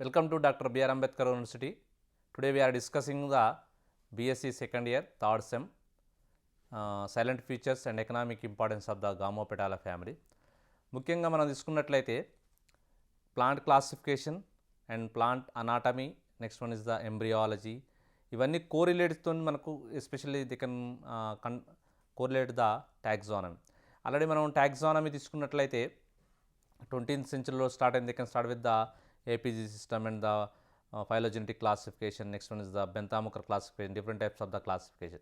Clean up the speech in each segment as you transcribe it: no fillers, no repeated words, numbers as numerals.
Welcome to Dr. B.R. Ambedkar University. Today we are discussing the BSc second year, third sem, silent features and economic importance of the Gamopetala family. ముఖ్యంగా మనం తీసుకున్నట్లయితే plant classification and plant anatomy, next one is the embryology. ఇవన్నీ కోరిలేట్తో మనకు especially they can correlate the taxonomy. Already మనం taxonomy తీసుకున్నట్లయితే 20th centuryలో start అయింది. They can start with the APG system and the phylogenetic classification. Next one is the Bentham-Hooker classification, different types of the classification.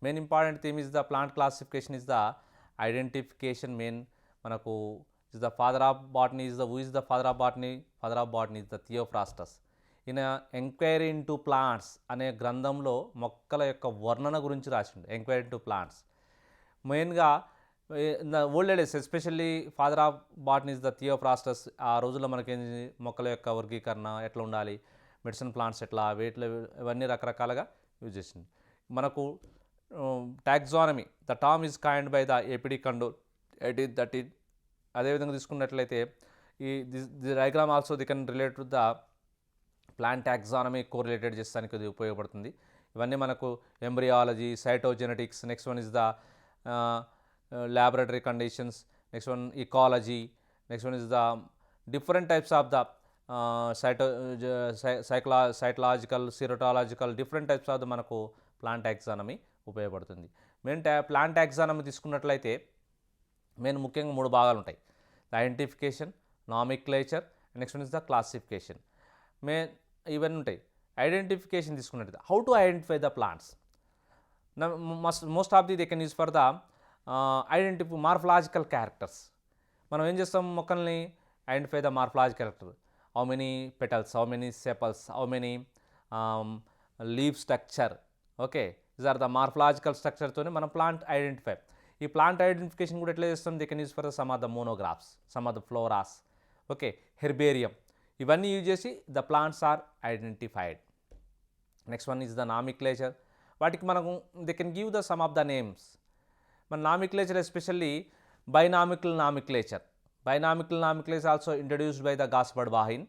Main important theme is the plant classification is the identification. Main manaku is the father of botany is the who is the father of botany? Father of botany is the Theophrastus. In a enquiry into plants అనే గ్రంథంలో మొక్కల యొక్క వర్ణన గురించి రాసిండు. Enquiry into plants మెయిన్గా in the old days especially father of botany is the Theophrastus. ఆ రోజుల్లో మనకి మొక్కల యొక్క వర్గీకరణ ఎట్లా ఉండాలి, మెడిసిన్ ప్లాంట్స్ ఎట్లా, వేట్లో ఇవన్నీ రకరకాలుగా యూజ్ చేసింది. మనకు taxonomy the term is coined by the APD Candolle 1813. అదేవిధంగా తీసుకున్నట్లయితే the diagram also the can relate to the plant taxonomy correlated చేస్తానికి ఇది ఉపయోగపడుతుంది. ఇవన్నీ మనకు embryology, cytogenetics, next one is the laboratory conditions, next one ecology, next one is the different types of the cytological, serotological, different types of the మనకు plant taxonomy ఉపయోగపడుతుంది. Main plant taxonomy తీసుకున్నట్లయితే main ముఖ్యంగా 3 భాగాలు ఉంటాయి. The identification, nomenclature, next one is the classification. Main ఇవన్నీ ఉంటాయి. Identification తీసుకున్నట్లయితే how to identify the plants. Most of the they can use for the identify morphological characters. మనం ఏం చేస్తాం, మొక్కల్ని identify the morphological character, how many petals, how many sepals, how many leave structure. Okay, these are the morphological స్ట్రక్చర్తోనే మనం plant identify. ఈ plant identification కూడా ఎట్లా చేస్తాం, they can use for some of the monographs, some of the floras, okay, herbarium, ఇవన్నీ use చేసి the plants are identified. Next one is the nomenclature. వాటికి మనకు they can give the some of the names. మన nomenclature especially binomial nomenclature. Binomial nomenclature also introduced by the Gaspard Bauhin.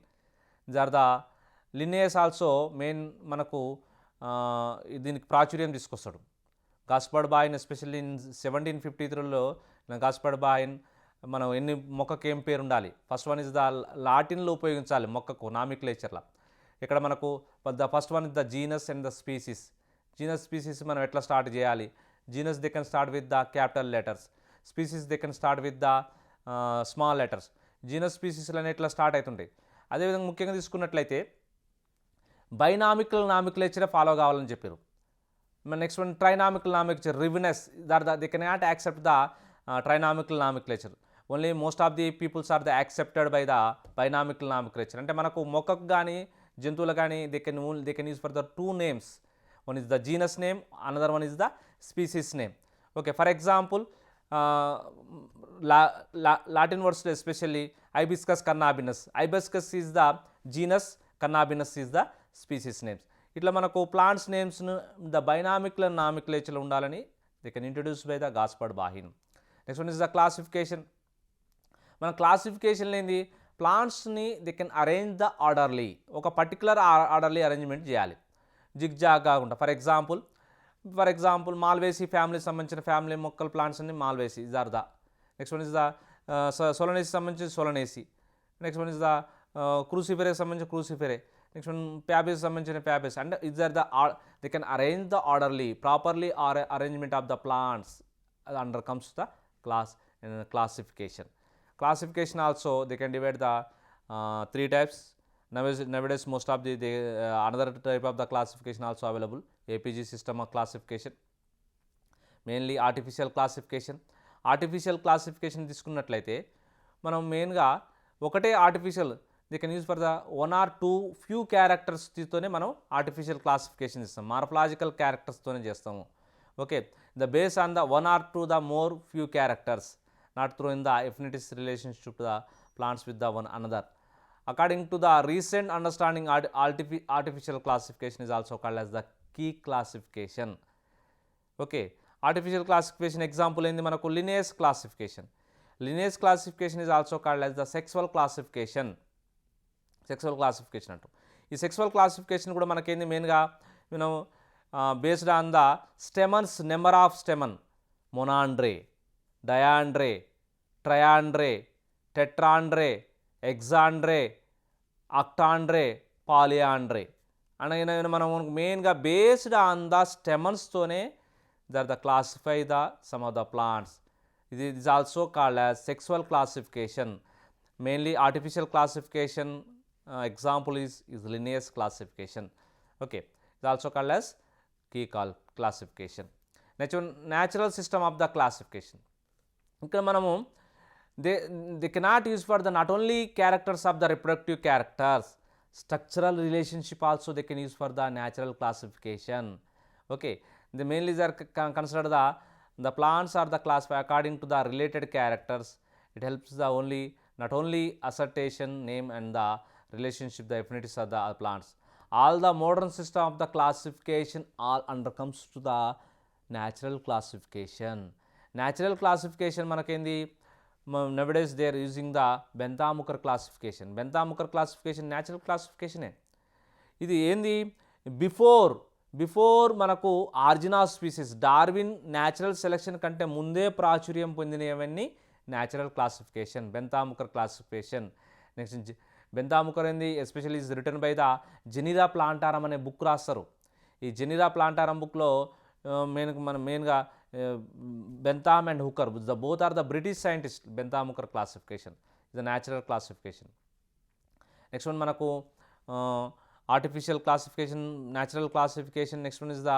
జర్ the Linnaeus also main మనకు దీనికి ప్రాచుర్యం తీసుకొస్తాడు గాస్బర్డ్ బాహిన్. Especially in 1753లో గాస్బర్డ్ బాహిన్ మనం ఎన్ని మొక్కకి ఏం పేరు ఉండాలి, ఫస్ట్ వన్ ఇస్ ద లాటిన్లో ఉపయోగించాలి మొక్కకు నామిక్లేచర్లో. ఇక్కడ మనకు the first one is the genus and the species. Genus species మనం ఎట్లా స్టార్ట్ చేయాలి. Genus they can start with the capital letters, species they can start with the small letters. Genus స్పీసీస్లు అనేవి ఇట్లా స్టార్ట్ అవుతుంటాయి. అదేవిధంగా ముఖ్యంగా తీసుకున్నట్లయితే బైనామికల్ నామిక్లేచరే ఫాలో కావాలని చెప్పారు. Next one trinomial nomenclature, Rivinus they can not accept the trinomial nomenclature. Only most of the peoples are the accepted by the binomial nomenclature. అంటే మనకు మొక్కకు కానీ జంతువులు కానీ they can use for the 2 names. One is the genus name, another one is the species name. Okay, for example, Latin words especially Hibiscus cannabinus. Hibiscus is the genus, cannabinus is the species names. ఇట్లా మనకు plants names the binomial and nomenclature ఉండాలని they can introduce by the Gaspard Bauhin. Next one is the classification. మన classification ఏంది, ప్లాంట్స్ని they can arrange the orderly, ఒక particular orderly arrangement చేయాలి, zigzag కాకుండా. For example Malvaceae ఫ్యామిలీకి సంబంధించిన family మొక్కల ప్లాంట్స్ అన్ని మాల్వేసి జార్ద. Next one is the Solanaceae సంబంధించిన Solanaceae. Next one is the Cruciferae సంబంధించిన క్రూసిఫెరే. నెక్స్ట్ వన్ ప్యాబేస్ సంబంధించిన Fabaceae. And is are the they can arrange the orderly properly arrangement of the plants under comes the classification. Classification also they can divide the 3 types. Nowadays most of the another type of the classification also available, APG system of classification, mainly artificial classification. Artificial classification తీసుకున్నట్లయితే మనం మెయిన్గా ఒకటే artificial they can use for the 1 or 2 few క్యారెక్టర్స్తోనే మనం artificial classification ఇస్తాం, morphological క్యారెక్టర్స్తోనే చేస్తాము. Okay, the base on the 1 or 2 the more few characters, not through in the affinities relationship to the plants with the one another. According to the recent understanding, artificial classification is also called as the key classification. Okay, artificial classification example in the manaku Linnaeus classification. Linnaeus classification is also called as the sexual classification. Sexual classification అంటాం. ఈ sexual classification కూడా మనకేంది మెయిన్గా based on the stamens, number of stamen, Monandria, Diandria, Triandria, Tetrandria, Hexandria, Octandria, Polyandria అనగా మనం మెయిన్గా based on the స్టెమన్స్తోనే the classify the some of the plants. ఇది is also called as sexual classification. Mainly artificial classification example is Linnaeus classification. Okay, it is also called as key classification. Natural system of the classification. ఇక్కడ మనము they cannot use for the not only characters of the reproductive characters, structural relationship also they can use for the natural classification. Okay, they mainly are considered the plants are the classified according to the related characters. It helps the not only assertion, name and the relationship, the affinities of the plants. All the modern system of the classification all undercomes to the natural classification. Natural classification మనకేంది nowadays they are using the Bentham-Hooker classification. Bentham-Hooker classification natural classification. ఇది ఏంది before మనకు origin of species, Darwin natural selection కంటే ముందే ప్రాచుర్యం పొందినవన్నీ natural classification, Bentham-Hooker classification. Next Bentham-Hooker ఏంది especially is return by the Genera Plantarum అనే book రాస్తారు. ఈ జెనిరా ప్లాంటారం బుక్లో మెయిన్గా Bentham and Hooker, both are the British scientists. Bentham-Hooker classification is a natural classification. Next one మనకు artificial classification, natural classification. Next one is the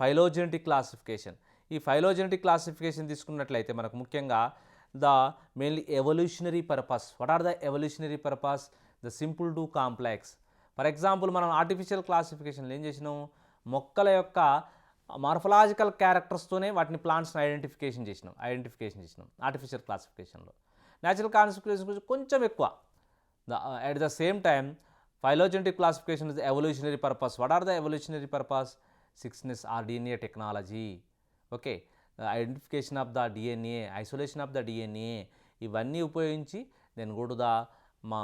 phylogenetic classification. ఈ phylogenetic classification తీసుకున్నట్లయితే మనకు ముఖ్యంగా the mainly evolutionary purpose. What are the evolutionary purpose? The simple to complex. For example, మనం artificial క్లాసిఫికేషన్లో ఏం చేసినాం, మొక్కల యొక్క మార్ఫలాజికల్ క్యారెక్టర్స్తోనే వాటిని ప్లాంట్స్ని ఐడెంటిఫికేషన్ చేసినాం ఆర్టిఫిషియల్ క్లాసిఫికేషన్లో. న్యాచురల్ క్లాసిఫికేషన్ కొంచెం ఎక్కువ. At the same time phylogenetic classification is the evolutionary purpose. What are the evolutionary purpose? Sixness or DNA technology. Okay, the identification of the DNA, isolation of the DNA, ఇవన్నీ ఉపయోగించి then go to the మా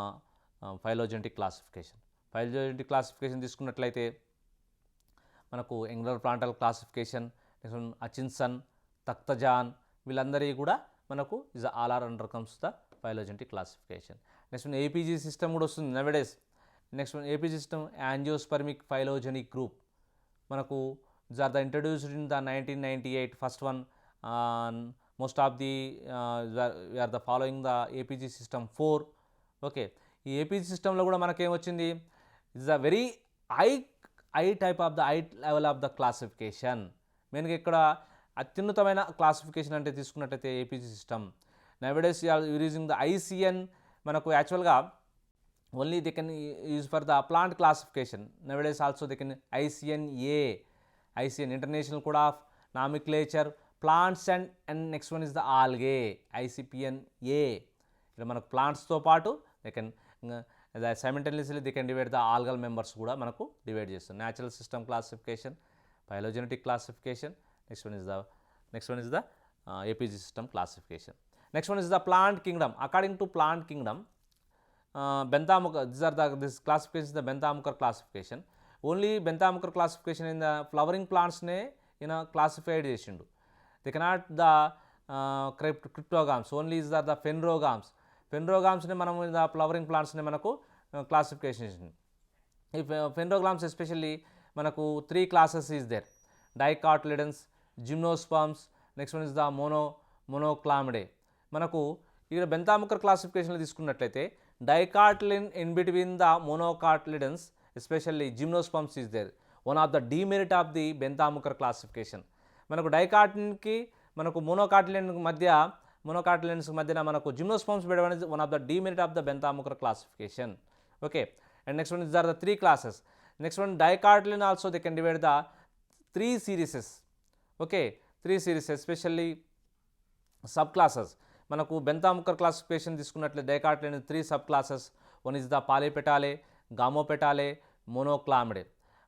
phylogenetic classification. Phylogenetic classification తీసుకున్నట్లయితే మనకు యంగ్లర్ ప్లాంటల్ classification, next అచిన్సన్, తఖ్తజాన్, వీళ్ళందరి కూడా మనకు is all are under comes the phylogenetic classification. Next APG system కూడా వస్తుంది nowadays. Next APG system angiospermic phylogenic group మనకు are the introduced in the 1998 first one. Most of the are the following the APG system 4. Okay, ఈ APG సిస్టంలో కూడా మనకేమొచ్చింది, it's a very high type of the high level of the classification. మెయిన్గా ఇక్కడ అత్యున్నతమైన classification అంటే తీసుకున్నట్టయితే APG system. నవడేస్ using the ICN, మనకు యాక్చువల్గా only they can use for the plant classification. Nowadays also they can ICN international code of nomenclature plants and next one is the algae ICPN-A. ఇక్కడ మనకు ప్లాంట్స్తో పాటు they can simultaneously they can divide the algal members కూడా మనకు divide చేస్తుంది. Natural system classification, phylogenetic classification. Next one is the APG system classification. Next one is the plant kingdom. According to plant kingdom, Bentham-Hooker, this classification is the Bentham-Hooker classification. Only Bentham-Hooker classification in the flowering plants ne classified చేసిండు. They cannot the cryptogams, only is the phanerogams. Phanerogams ne మనము the flowering plants ne మనకు classification చేసిండు. ఈ phanerogams especially మనకు 3 classes is there: dicotyledons, gymnosperms, next one is the monoclamidae. మనకు ఇక్కడ Bentham-Hooker క్లాసిఫికేషన్లో తీసుకున్నట్లయితే dicotyledon in between the monocotyledons, especially gymnosperms is there. One of the demerit of the Bentham-Hooker classification. మనకు డైకాటిలిన్కి మనకు మోనోకాటిలిన్స్ మధ్యన మనకు జిమ్నోస్పర్మ్స్ పెట్టడం అనేది one of the demerit of the Bentham-Hooker classification. Okay, and next one is there are the 3 classes. Next one, dicotyledon also they can divide the 3 series. Okay, 3 series, especially subclasses. మనకు Bentham-Hooker classification తీసుకున్నట్లయితే dicotyledon 3 subclasses. One is the polypetalae, gamopetalae, monoclamidae.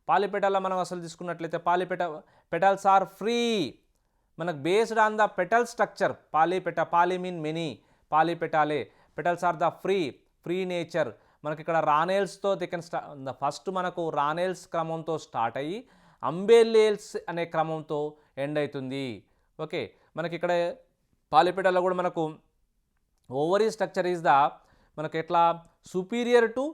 పాలిపెటాల మనం అసలు తీసుకున్నట్లయితే petals are free. మనకు based on the petal structure, poly mean many, Polypetalae, petals are the free nature. మనకి ఇక్కడ రానేల్స్తో they can first మనకు రానేల్స్ క్రమంతో start అయ్యి అంబెల్లేల్స్ అనే క్రమంతో ఎండ్ అవుతుంది. ఓకే, మనకి ఇక్కడ పాలిపెటాల్లో కూడా మనకు ఓవరీ స్ట్రక్చర్ ఈజ్ ద మనకు ఎట్లా సుపీరియర్ టు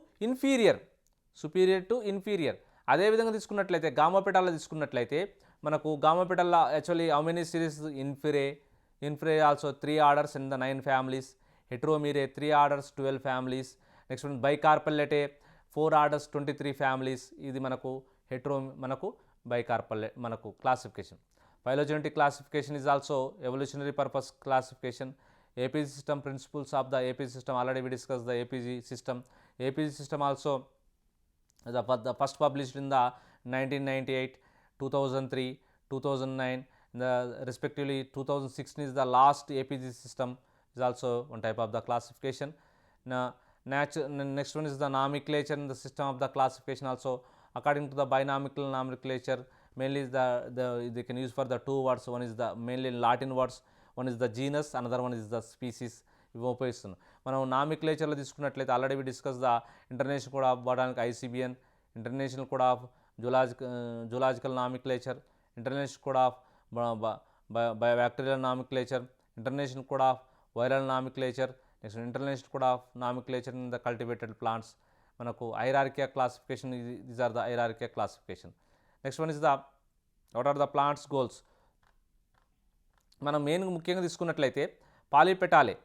ఇన్ఫీరియర్. అదేవిధంగా తీసుకున్నట్లయితే గామోపెటాల్లో తీసుకున్నట్లయితే మనకు గామోపెటాల్లో actually how many series Inferae also 3 orders in the 9 families, Heteromerae 3 orders 12 families, next Bicarpellatae 4 orders 23 families. ఇది మనకు మనకు బైకార్పల్లెట్ మనకు classification. Phylogenetic classification is also evolutionary purpose classification. APG system, principles of the APG system, already we discuss the APG system also the first published in the 1998, 2003, 2009, respectively 2016 is the last APG system, is also one type of the classification. Next one is the nomenclature in the system of the classification also according to the binomial nomenclature. Mainly they can use for the 2 words. One is the mainly Latin words, one is the genus, another one is the species. ఇవి ఉపయోగిస్తున్నాం. మనం నామిక్లేచర్లో తీసుకున్నట్లయితే already we discuss the international code of botanic ICBN, international code of zoological nomenclature, international code of bacterial nomenclature, international code of viral nomenclature, next international code of nomenclature in the cultivated plants. మనకు hierarchical classification, these are the hierarchical classification. Next one is the what are the plants goals. మనం మెయిన్గా ముఖ్యంగా తీసుకున్నట్లయితే Polypetalae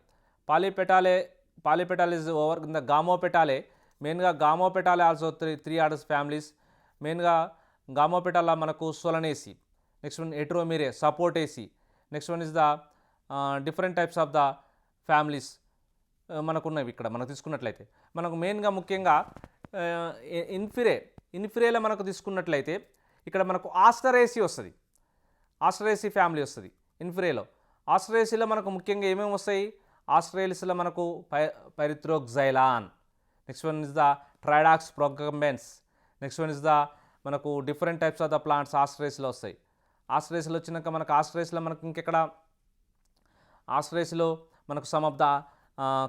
is over in the Gamopetalae. మెయిన్గా Gamopetalae also 3 orders families. మెయిన్గా Gamopetalae మనకు Solanaceae, next one Heteromerae, Sapotaceae, next one is the different types of the families మనకున్నవి. ఇక్కడ మనం తీసుకున్నట్లయితే మనకు మెయిన్గా ముఖ్యంగా ఇన్ఫిరేలో మనకు తీసుకున్నట్లయితే ఇక్కడ మనకు ఆస్టరేసి వస్తుంది, ఆస్టరేసి ఫ్యామిలీ వస్తుంది ఇన్ఫిరేలో. ఆస్టరేసిలో మనకు ముఖ్యంగా ఏమేమి వస్తాయి? ఆస్ట్రేలియాలో మనకు పైరిథ్రోక్సైలాన్, next one is the Tridax procumbens, next one is the మనకు different types of the plants ఆస్ట్రేలియాలో వస్తాయి. ఆస్ట్రేలియాలో వచ్చినాక మనకు ఆస్ట్రేలియాలో మనకు ఇంకెక్కడ ఆస్ట్రేలియాలో మనకు some of the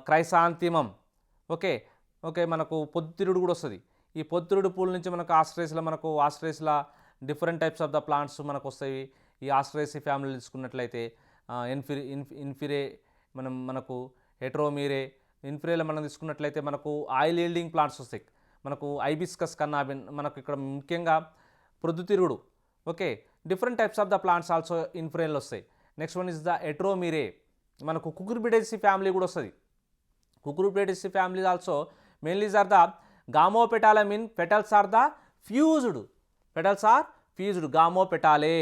chrysanthemum, okay మనకు పొద్దుతిరుడు కూడా వస్తుంది. ఈ పొద్దుతిరుడు పూల నుంచి మనకు ఆస్ట్రేలియాలో different types of the plants మనకు వస్తాయి. ఈ ఆస్ట్రేలియా ఫ్యామిలీ తీసుకున్నట్లయితే ఇన్ఫిరే మనకు హెట్రోమీరే. ఇన్ఫిరేలో మనం తీసుకున్నట్లయితే మనకు ఆయిల్ ఈల్డింగ్ ప్లాంట్స్ వస్తాయి. మనకు ఐబిస్కస్ కన్నాబిన్, మనకు ఇక్కడ ముఖ్యంగా ప్రొద్దుతిరుడు, okay different types of the plants also ఇన్ఫిరేలో వస్తాయి. Next one is the Heteromerae. మనకు కుకుర్బిటేసి ఫ్యామిలీ కూడా వస్తుంది. Cucurbitaceae family also mainly is are the గామోపెటాలమిన్, petals are fused Gamopetalae.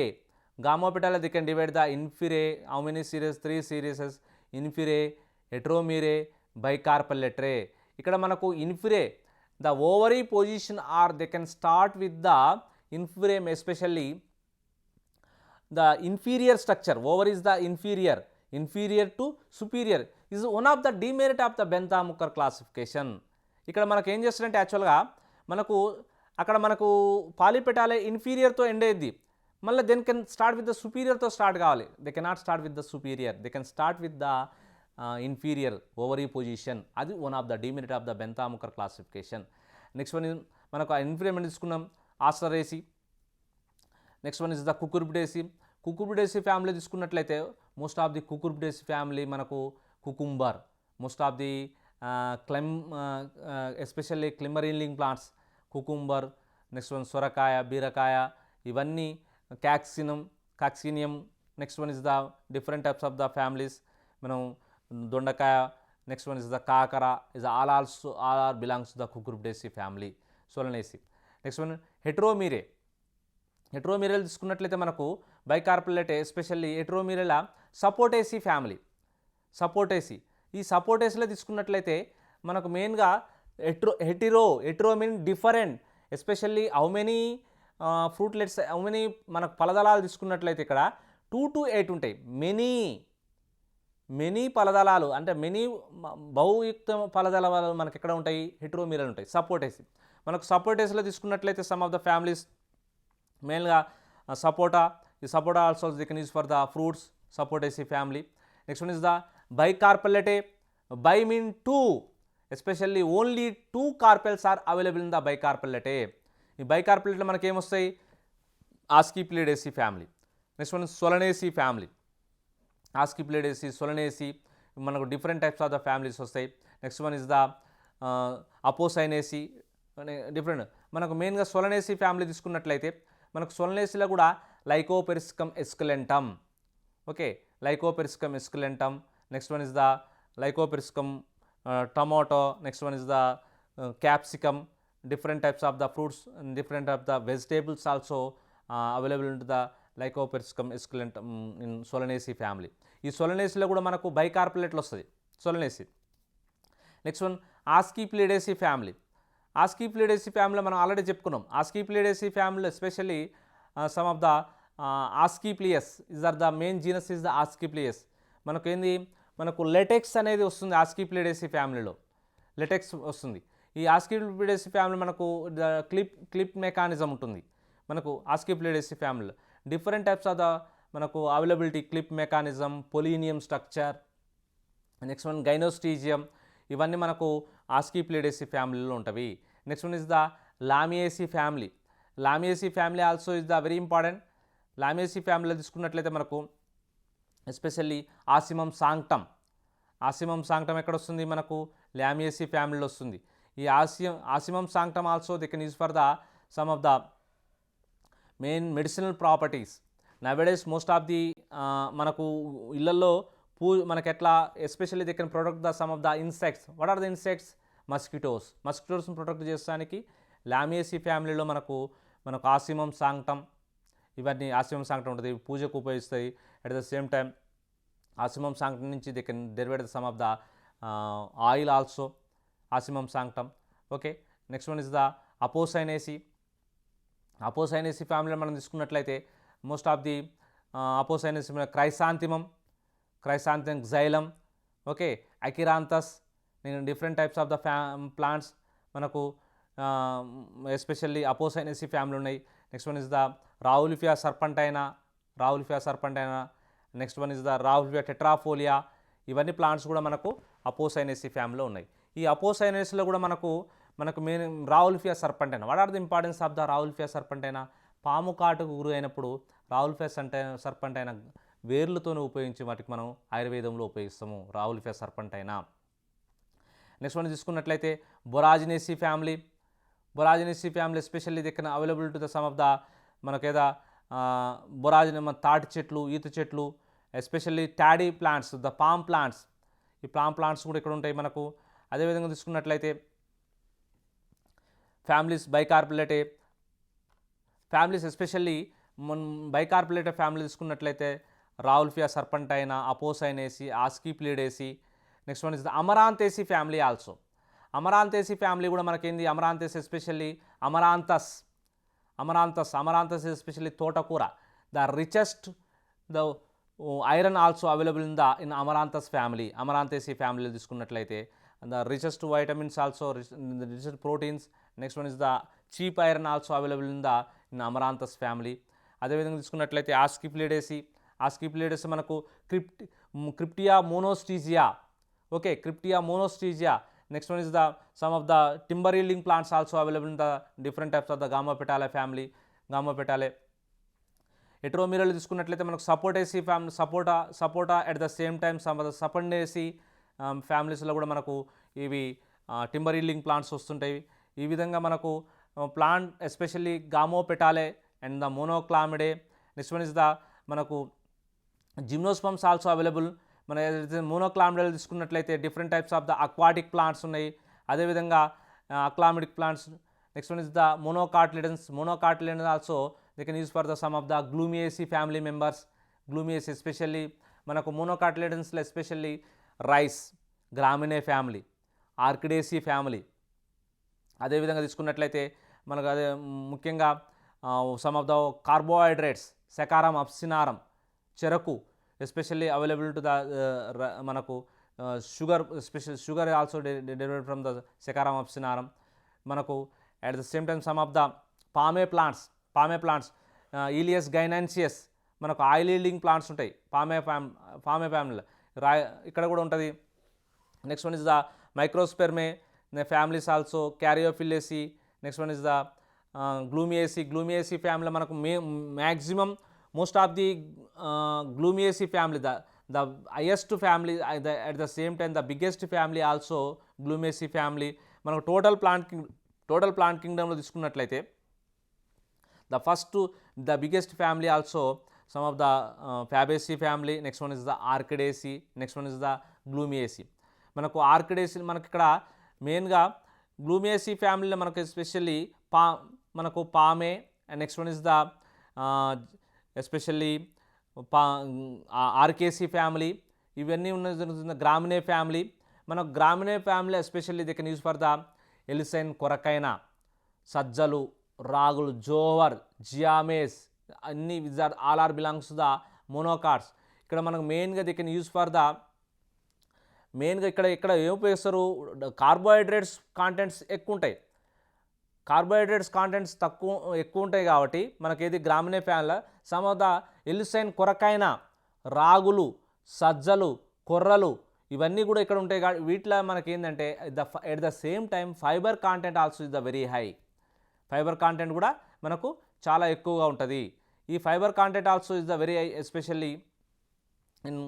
They can divide the Inferae, how many series? 3 series, Inferae, Heteromerae, Bicarpellatae. ఇక్కడ మనకు Inferae the ovary position are they can start with the ఇన్ఫిరేమ్, especially the inferior structure. Over is the inferior to superior is one of the demerit of the Bentham-Hooker classification. ఇక్కడ మనకు ఏం చేస్తారంటే యాక్చువల్గా మనకు పాలిపెటాలే ఇన్ఫీరియర్తో end అయ్యింది, మళ్ళీ then can start with the సుపీరియర్తో స్టార్ట్ కావాలి. They cannot start with the superior, they can start with the inferior ovary position. అది one of the demerit of the Bentham Hooker classification. Next one మనకు inferior తీసుకున్నాం Asteraceae. Next one is the Cucurbitaceae family తీసుకున్నట్లయితే most of the Cucurbitaceae family మనకు cucumber, most of the especially క్లిమరిన్లింగ్ plants cucumber. Next one సొరకాయ, బీరకాయ, ఇవన్నీ కాక్సినియం. Next one is the different types of the families. మనం దొండకాయ, నెక్స్ట్ వన్ ఇస్ ద కాకర, is all are belongs to the Cucurbitaceae family, Solanaceae. Next one హెట్రోమీరియల్ తీసుకున్నట్లయితే మనకు బైకార్పలేటే, ఎస్పెషల్లీ హెట్రోమీరియల్ సపోర్టేసి ఫ్యామిలీ. ఈ సపోర్టేసిలో తీసుకున్నట్లయితే మనకు మెయిన్గా hetero mean different, especially how many fruitlets, how many మనకు ఫలదళాలు తీసుకున్నట్లయితే ఇక్కడ 2 to 8 ఉంటాయి. మెనీ ఫలదళాలు అంటే బహుయుక్త ఫలదళాలు మనకి ఎక్కడ ఉంటాయి? హెట్రోమీరియల్ ఉంటాయి. మనకు సపోర్టేసిలో తీసుకున్నట్లయితే సమ్ ఆఫ్ ద ఫ్యామిలీస్ మెయిన్గా సపోటా. ఈ sapota also they can use for the fruits, Sapotaceae family. Next one is the Bicarpellatae. By mean 2, especially only 2 carpels are available in the Bicarpellatae. ఈ బైకార్పెల్లెట్లో మనకి ఏమొస్తాయి? Asclepiadaceae family. Next one Solanaceae family. Asclepiadaceae, Solanaceae, మనకు different types of the families వస్తాయి. Next one is the Apocynaceae, different. మనకు మెయిన్గా Solanaceae family తీసుకున్నట్లయితే మనకు సొలనేసిలో కూడా Lycopersicum esculentum. Okay, Lycopersicum esculentum. Next one is the Lycopersicum tomato. Next one is the capsicum. Different types of the fruits, different of the vegetables also available in the Lycopersicum esculentum in Solanaceae family. ఈ సొలనేసిలో కూడా మనకు బైకార్పెల్లెట్లు వస్తుంది Solanaceae. Next one Asclepiadaceae family. ఆస్కిప్లిడేసి ఫ్యామిలీలో మనం already చెప్పుకున్నాం. ఆస్కిప్లిడేసి ఫ్యామిలీలో especially some of the Asclepias is are the main genus is the Asclepias. మనకు ఏంది, మనకు లెటెక్స్ అనేది వస్తుంది ఆస్కిప్లిడేసి ఫ్యామిలీలో, లెటెక్స్ వస్తుంది. ఈ ఆస్కిప్లిడేసి ఫ్యామిలీ మనకు క్లిప్ మెకానిజం ఉంటుంది మనకు ఆస్కిప్లిడేసి ఫ్యామిలీలో. డిఫరెంట్ టైప్స్ ఆఫ్ ద మనకు availability clip mechanism, pollinium structure, next one gynostegium, ఇవన్నీ మనకు ఆస్కిప్లిడేసి ఫ్యామిలీలో ఉంటవి. Next one is the Lamiaceae family. Lamiaceae family also is the very important. Lamiaceae ఫ్యామిలీలో తీసుకున్నట్లయితే మనకు ఎస్పెషల్లీ ఆసిమమ్ సాంక్టమ్. ఆసిమమ్ సాంక్టమ్ ఎక్కడ వస్తుంది? మనకు లామియేసి ఫ్యామిలీలో వస్తుంది. ఈ Ocimum sanctum also they can use for the some of the main medicinal properties. Nowadays most of the మనకు ఇళ్లలో మనకి ఎట్లా especially they can protect the some of the insects. What are the insects? మస్కిటోస్ని protect చేసడానికి Lamiaceae ఫ్యామిలీలో మనకు ఆసిమమ్ సాంక్టమ్, ఇవన్నీ ఆసిమమ్ సాంక్టమ్ ఉంటుంది, పూజకు ఉపయోగిస్తాయి. At the same time Ocimum sanctum నుంచి they can derivate some of the oil also, Ocimum sanctum. Okay, next one is the Apocynaceae. Apocynaceae ఫ్యామిలీలో మనం తీసుకున్నట్లయితే most of the Apocynaceae chrysanthemum, xylem, okay, Achyranthes, different types of the plants మనకు especially Apocynaceae family ఉన్నాయి. Next one is the Rauvolfia serpentina. Next one is the Rauvolfia tetraphylla. ఇవన్నీ plants కూడా మనకు అపోసైనేసి ఫ్యామిలీలో ఉన్నాయి. ఈ అపోసైనేసిలో కూడా మనకు main Rauvolfia serpentina. What are the importance of the Rauvolfia serpentina? పాము కాటుకు గురి అయినప్పుడు రావులిఫియా సర్పంటైనా వేర్లతోనే ఉపయోగించి వాటికి మనం ఆయుర్వేదంలో ఉపయోగిస్తాము రావులిఫియా సర్పంటైనా. నెక్స్ట్ వన్ తీసుకున్నట్లయితే బొరాజినేసి ఫ్యామిలీ. ఎస్పెషల్లీ దిక్కన available to the some of the మనకేదా తాటి చెట్లు, ఈత చెట్లు, especially toddy plants, the palm plants. ఈ పామ్ ప్లాంట్స్ కూడా ఇక్కడ ఉంటాయి మనకు. అదేవిధంగా తీసుకున్నట్లయితే Bicarpellatae families, especially Bicarpellatae family తీసుకున్నట్లయితే Rauvolfia serpentina, Apocynaceae, Asclepiadaceae. Next one is the Amaranthaceae family also. Amaranthaceae family కూడా మనకేంది, అమరాంతేసి ఎస్పెషల్లీ అమరాంతస్ ఎస్పెషల్లీ తోటకూర. The richest the iron also available in Amaranthus family. అమరాంతేసి ఫ్యామిలీలో తీసుకున్నట్లయితే the richest vitamins also, richest proteins. Next one is the cheap iron also available in Amaranthus family. అదేవిధంగా తీసుకున్నట్లయితే Asclepiadaceae మనకు క్రిప్టియా మోనోస్టీజియా. Okay, క్రిప్టియా మోనోస్టీజియా. Next one is the some of the timber yielding plants also available in the different types of the Gamopetalae family. ఎట్రోమిరల్ తీసుకున్నట్లయితే మనకు Sapotaceae family, sapota at the same time some of the Sapindaceae ఫ్యామిలీస్లో కూడా మనకు ఇవి timber yielding plants వస్తుంటాయి. ఈ విధంగా మనకు plant especially Gamopetalae and the Monochlamydeae. Next one is the మనకు జిమ్నోస్పమ్స్ ఆల్సో అవైలబుల్. మన మోనోక్లామిడల్ తీసుకున్నట్లయితే different types of the aquatic plants ఉన్నాయి. అదేవిధంగా achlamydic plants. Next one is the monocotyledons also they can use for the some of the Glumaceae family members. Glumaceae especially మనకు మోనోకాటిలిడన్స్లో especially rice, Gramineae family, Orchidaceae family. అదేవిధంగా తీసుకున్నట్లయితే మనకు అదే ముఖ్యంగా some of the carbohydrates, Saccharum అప్సినారం, చెరకు especially available to the మనకు sugar also derivate from the Saccharum officinarum. మనకు at the same time some of the Palmae plants Elaeis guineensis, మనకు oil yielding plants ఉంటాయి పామే ఫ్యామిలీలో. ఇక్కడ కూడా ఉంటుంది. Next one is the microspermae the families also, Caryophyllaceae. Next one is the Glumiaceae. Glumiaceae family manaku maximum most of the Glumiaceae family, the highest family at the same time the biggest family also Glumiaceae family. manaku total plant kingdom lo తీసుకున్నట్లయితే the first the biggest family also some of the Fabaceae family. Next one is the Orchidaceae. Next one is the Glumiaceae. మనకు Orchidaceae మనకి ఇక్కడ మెయిన్గా Glumiaceae ఫ్యామిలీలో మనకు especially మనకు Palmae and next one is the especially Archaceae family, ఇవన్నీ ఉన్న Gramineae family. మనకు Gramineae family especially they can use for the Eleusine coracana, సజ్జలు, రాగులు, జోవర్, జియామేస్ అన్ని all are belongs to the monocots. ఇక్కడ మనకు మెయిన్గా they can use for the మెయిన్గా ఇక్కడ ఏం ఉపయోగిస్తారు, కార్బోహైడ్రేట్స్ కాంటెంట్స్ ఎక్కువ ఉంటాయి. కార్బోహైడ్రేట్స్ కాంటెంట్స్ ఎక్కువ ఉంటాయి కాబట్టి మనకేది గ్రామినే ఫ్యామిలీలో సమ్ ఆఫ్ ద ఎలిసైన్ కొరకైన, రాగులు, సజ్జలు, కొర్రలు ఇవన్నీ కూడా ఇక్కడ ఉంటాయి. వీటిలో మనకి ఏంటంటే at the same time fibre content also is the very high. Fibre content కూడా మనకు చాలా ఎక్కువగా ఉంటుంది. ఈ fibre content also is the very high especially in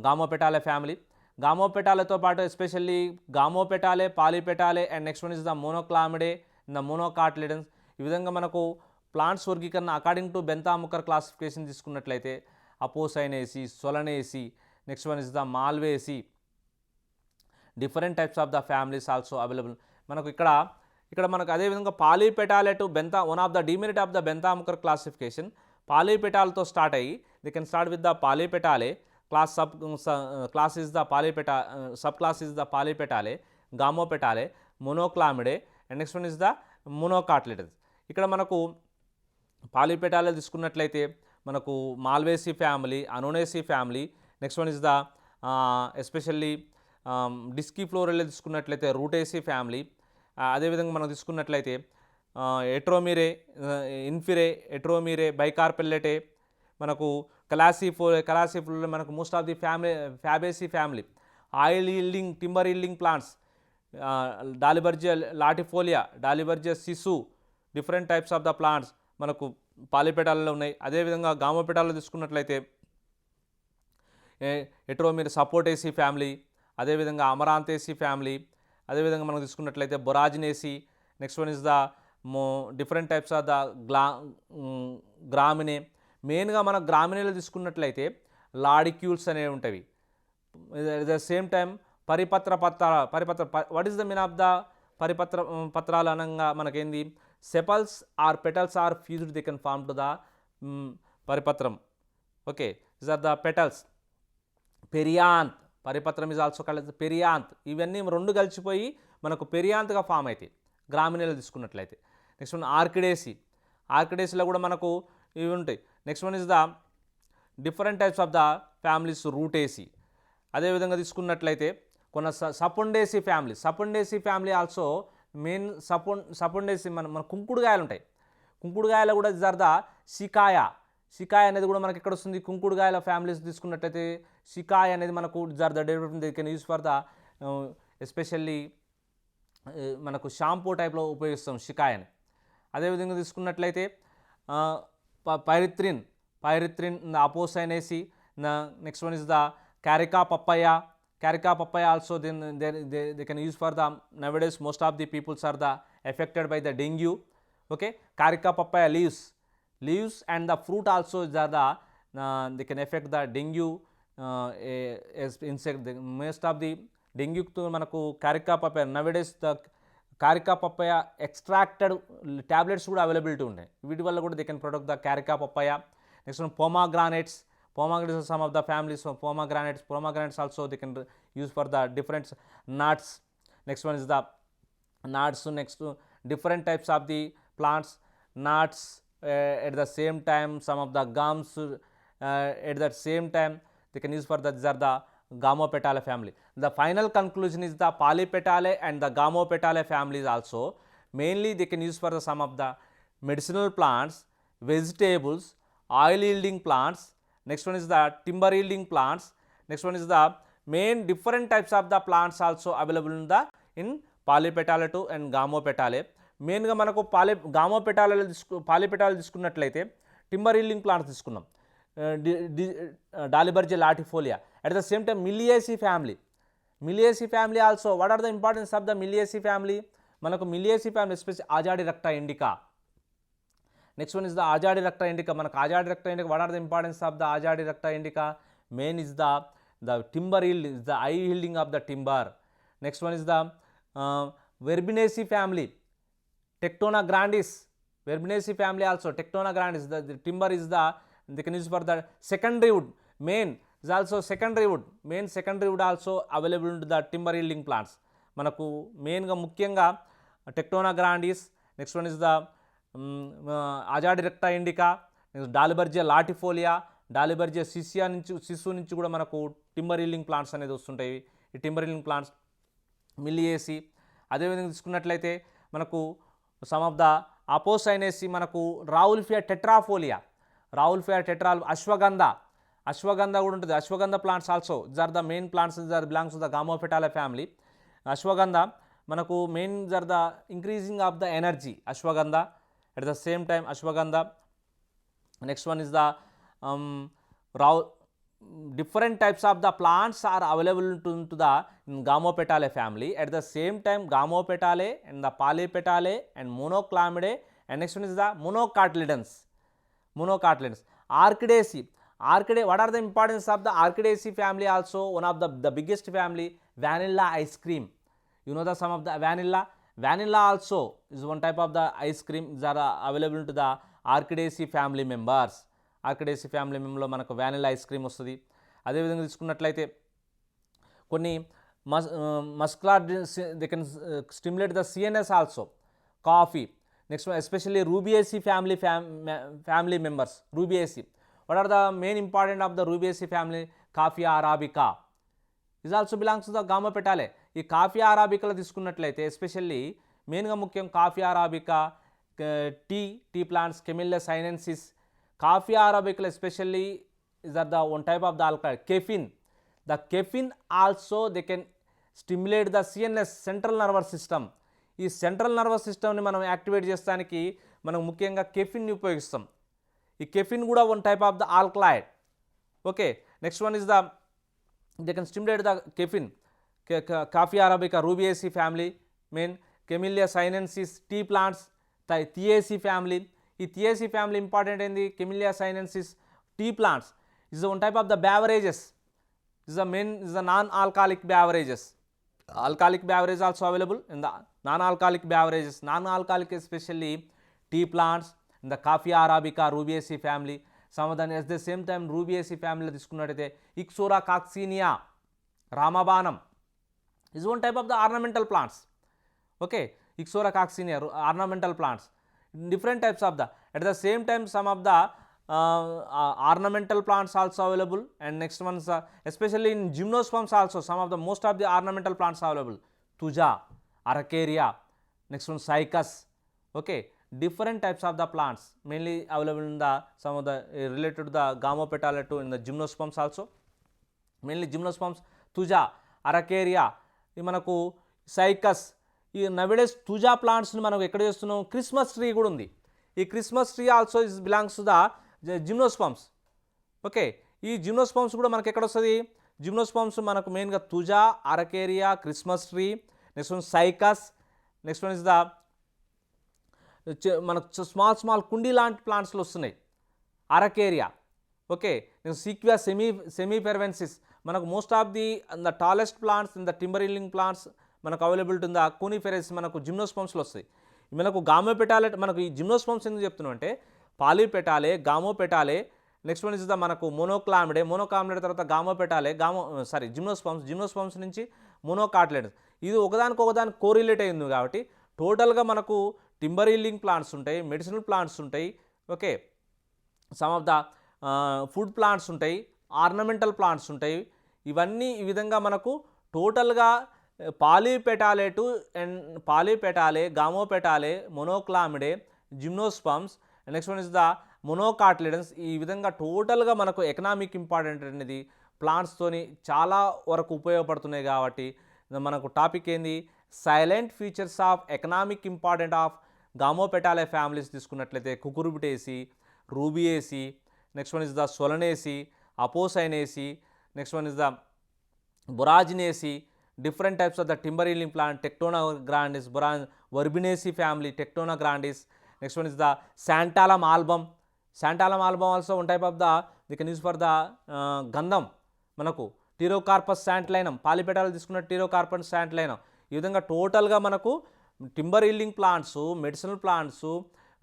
Gamopetalae family. గామోపెటాలేతో పాటు especially Gamopetalae, Polypetalae and next one is the Monochlamydeae, the monocotyledons. ఈ విధంగా మనకు ప్లాంట్స్ వర్గీకరణ అకార్డింగ్ టు బెంతాముకర్ క్లాసిఫికేషన్ తీసుకున్నట్లయితే Apocynaceae, Solanaceae, next one is the Malvaceae, different types of the families also available. మనకు ఇక్కడ మనకు అదేవిధంగా Polypetalae to one of the demerit of the Bentham Hooker classification పాలీపెటాలతో స్టార్ట్ అయ్యి they can start with the Polypetalae class is the subclass is the Polypetalae, Gamopetalae, Monoclamidae and next one is the Monocotyledons. ఇక్కడ మనకు Polypetalae తీసుకున్నట్లయితే మనకు Malvaceae family, Annonaceae family, next one is the especially Disciflorae తీసుకున్నట్లయితే Rutaceae family. అదేవిధంగా మనం తీసుకున్నట్లయితే ఎట్రోమిరే, ఇన్ఫిరే, ఎట్రోమిరే, బైకార్పెల్లెటే, మనకు కలాసిఫోలియా మనకు most of the Fabaceae family, oil yielding, timber yielding plants, Dalbergia latifolia, Dalbergia sissoo, different types of the plants మనకు పాలీపెటాలలో ఉన్నాయి. అదేవిధంగా గామోపెటాలలో తీసుకున్నట్లయితే ఎట్రోమిర్ సపోర్టేసీ ఫ్యామిలీ, అదేవిధంగా అమరాంతేసీ ఫ్యామిలీ, అదేవిధంగా మనం తీసుకున్నట్లయితే Boraginaceae, next one is the different types of the Gramineae. మెయిన్గా మన గ్రామినేలో తీసుకున్నట్లయితే లాడిక్యూల్స్ అనేవి ఉంటాయి. ఎట్ ద సేమ్ టైం పరిపత్ర what is the mean of the పత్రాలు అనగా మనకేంది, sepals are petals are fused they can form to the పరిపత్రం. Okay, these are the petals. Perianth, పరిపత్రం ఇస్ ఆల్సో కాల్డ్ పెరియాంత్. ఇవన్నీ రెండు కలిసిపోయి మనకు పెరియాంత్గా ఫామ్ అవుతాయి గ్రామినేలో తీసుకున్నట్లయితే. నెక్స్ట్ వన్ ఆర్కిడేసీలో కూడా మనకు ఇవి ఉంటాయి. Next one is the different types of the families, Rutaceae. అదేవిధంగా తీసుకున్నట్లయితే కొన్ని Sapindaceae family also main Sapindaceae మన కుంకుడుగాయలు ఉంటాయి. కుంకుడుగాయలు కూడా జర్ద షికాయ అనేది కూడా మనకి ఎక్కడ వస్తుంది, కుంకుడుగాయల ఫ్యామిలీస్ తీసుకున్నట్లయితే షికాయ అనేది మనకు జర్ద development they can use for the especially మనకు షాంపూ టైప్లో ఉపయోగిస్తాం షికాయని. అదేవిధంగా తీసుకున్నట్లయితే pyrethrin Apocynaceae. Next one is the Carica papaya also they can use for the nowadays most of the peoples are the affected by the dengue. Okay, carica papaya leaves and the fruit also is the they can affect the dengue as insect. Most of the dengue to manaku carica papaya nowadays the carica papaya extracted tablets కూడా availability ఉన్నాయి. వీటి వల్ల కూడా they can product the carica papaya. Next one pomegranates are some of the families of pomegranates also they can use for the different nuts. Next one is the nuts. Next different types of the plants, nuts, at the same time some of the gums, at that same time they can use for the, these are the Gamopetalae family. The final conclusion is the Polypetalae and the Gamopetalae families also mainly they can use for the some of the medicinal plants, vegetables, oil yielding plants. Next one is the timber yielding plants. Next one is the main different types of the plants also available in Polypetalae and Gamopetalae. మెయిన్గా మనకు పాలిపెటాలు తీసుకున్నట్లయితే timber yielding plants తీసుకున్నాం, Dalbergia latifolia. At the same time Meliaceae family also. What are the importance of the Meliaceae family? మనకు Meliaceae family especially Azadirachta indica. Next one is the Azadirachta indica. మనకు Azadirachta indica, what are the importance of the Azadirachta indica? Main is the timber yield, is the eye yielding of the timber. Next one is the Verbenaceae family, Tectona grandis. Verbenaceae family also, Tectona grandis. The timber is they can use for the secondary wood. Main is also secondary wood. Main secondary wood also available to the timber yielding plants. మనకు మెయిన్గా ముఖ్యంగా Tectona grandis. Next one is the Azadirachta indica, Dalbergia latifolia, Dalbergia sissoo నుంచి కూడా మనకు timber yielding plants అనేది వస్తుంటాయి. ఈ timber yielding plants మిలియేసి. అదేవిధంగా తీసుకున్నట్లయితే మనకు సమ్ ఆఫ్ ద అపోసైనేసి, మనకు రావుల్ఫియా టెట్రాఫోలియా, అశ్వగంధ కూడా ఉంటుంది. Ashwagandha plants also are the main plants belongs to the Gamopetalae family. Ashwagandha మనకు main are the increasing of the energy, ashwagandha. At the same time ashwagandha. Next one is the different types of the plants are available to the Gamopetalae family. At the same time, Gamopetalae and the Polypetalae and Monoclamidae, and next one is the Monocotyledons. Orchidaceae. What are the importance of the Orchidaceae family? Also one of the biggest family, vanilla ice cream. You know the some of the vanilla also is one type of the ice cream that are available to the Orchidaceae family members. Orchidaceae family మెంబర్లో మనకు vanilla ice cream వస్తుంది. అదేవిధంగా తీసుకున్నట్లయితే కొన్ని muscular they can stimulate the CNS also, coffee. Next especially Rubiaceae family members. Rubiaceae, what are the main important of the Rubiaceae family? Coffea arabica is also belongs to the Gamopetalae. ఈ Coffea అరాబికాలో తీసుకున్నట్లయితే especially మెయిన్గా ముఖ్యం Coffea arabica, tea plants, Camellia sinensis. Coffea arabica especially is the one type of the alkaloid, caffeine. The caffeine also they can stimulate the CNS, central nervous system. ఈ central nervous సిస్టమ్ని మనం activate చేస్తానికి మనం ముఖ్యంగా కెఫిన్ని ఉపయోగిస్తాం. ఈ caffeine కూడా one type of the alkaloid. Okay, next one is the they can stimulate the caffeine. Coffea arabica, Rubiaceae family, main Camellia sinensis, tea plants, Theaceae family. ఈ థియేసీ ఫ్యామిలీ ఇంపార్టెంట్ ఏంది? Camellia sinensis, tea plants is one type of the beverages, is the non alcoholic beverages. Alcoholic beverage also available in the non-alcoholic beverages. Non-alcoholic especially tea plants in the Coffea arabica, Rubiaceae family. Some of them at the same time Rubiaceae family తీసుకున్నట్టయితే Ixora coccinea, Ramabanam is one type of the ornamental plants. Okay, Ixora coccinea, ornamental plants. Different types of the, at the same time some of the ornamental plants also available, and next ones especially in gymnosperms also some of the most of the ornamental plants are available. Thuja, Araucaria, next one Cycas. Okay, different types of the plants mainly available in the some of the related to the Gamopetalae to in the gymnosperms also. Mainly gymnosperms, Thuja, Araucaria, ఈ మనకు Cycas. ఈ nowadays తుజా ప్లాంట్స్ని మనం ఎక్కడ చేస్తున్నాం? Christmas tree కూడా ఉంది. ఈ Christmas tree also is belongs to the gymnosperms. Okay, ఈ జిమ్నోస్పమ్స్ కూడా మనకు ఎక్కడ వస్తుంది? జిమ్నోస్పమ్స్ మనకు మెయిన్గా Thuja, Araucaria, Christmas tree, next one Cycas, next one is the మనకు స్మాల్ కుండీ లాంటి ప్లాంట్స్లో వస్తున్నాయి అరకేరియా. Okay, Sequoia sempervirens. మనకు most of the tallest plants in the timber yielding plants మనకు అవైలబుల్ ఉందా? కోనిఫెరస్ మనకు జిమ్నోస్పమ్స్లో వస్తాయి. మనకు గామోపెటాలే, మనకు ఈ జిమ్నోస్పమ్స్ ఎందుకు చెప్తున్నాం అంటే పాలిపెటాలే, గామోపెటాలే, నెక్స్ట్ వన్ ఇస్ ద మనకు మోనోక్లామిడే తర్వాత గామోపెటాలే, జిమ్నోస్పమ్స్ నుంచి మోనోకాట్లెడ్స్. ఇది ఒకదానికి కోరిలేట్ అయింది కాబట్టి టోటల్గా మనకు టింబర్ ఈల్డింగ్ ప్లాంట్స్ ఉంటాయి, మెడిసినల్ ప్లాంట్స్ ఉంటాయి. Okay, some of the food plants ఉంటాయి, ఆర్నమెంటల్ ప్లాంట్స్ ఉంటాయి. ఇవన్నీ ఈ విధంగా మనకు టోటల్గా Polypetalae, Gamopetalae, Monochlamydeae, gymnosperms, next one is the monocotyledons. ఈ విధంగా టోటల్గా మనకు ఎకనామిక్ ఇంపార్టెంట్ అనేది ప్లాంట్స్తోని చాలా వరకు ఉపయోగపడుతున్నాయి కాబట్టి మనకు టాపిక్ ఏంది, salient features of economic important of Gamopetalae families తీసుకున్నట్లయితే Cucurbitaceae, Rubiaceae, next one is the Solanaceae, Apocynaceae, next one is the Boraginaceae, different types of the timber yielding plant, Tectona grandis, Verbenaceae family, Tectona grandis, next one is the Santalum album. Santalum album also one type of the they can use for the గంధం. మనకు టీరోకార్పస్ శాంట్లైనం, పాలిపెటాలు తీసుకున్న టీరోకార్పస్ శాంట్లైనం. ఈ విధంగా టోటల్గా మనకు timber yielding plants, medicinal plants,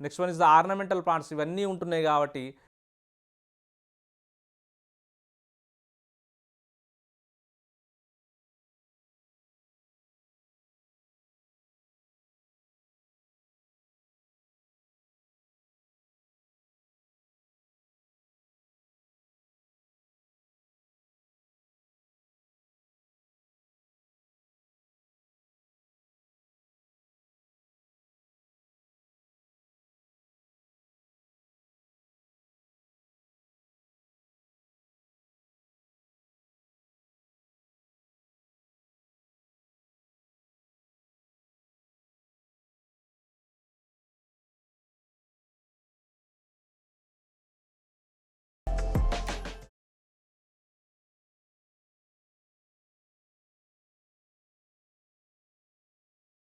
next one is the ornamental plants, ఇవన్నీ ఉంటున్నాయి కాబట్టి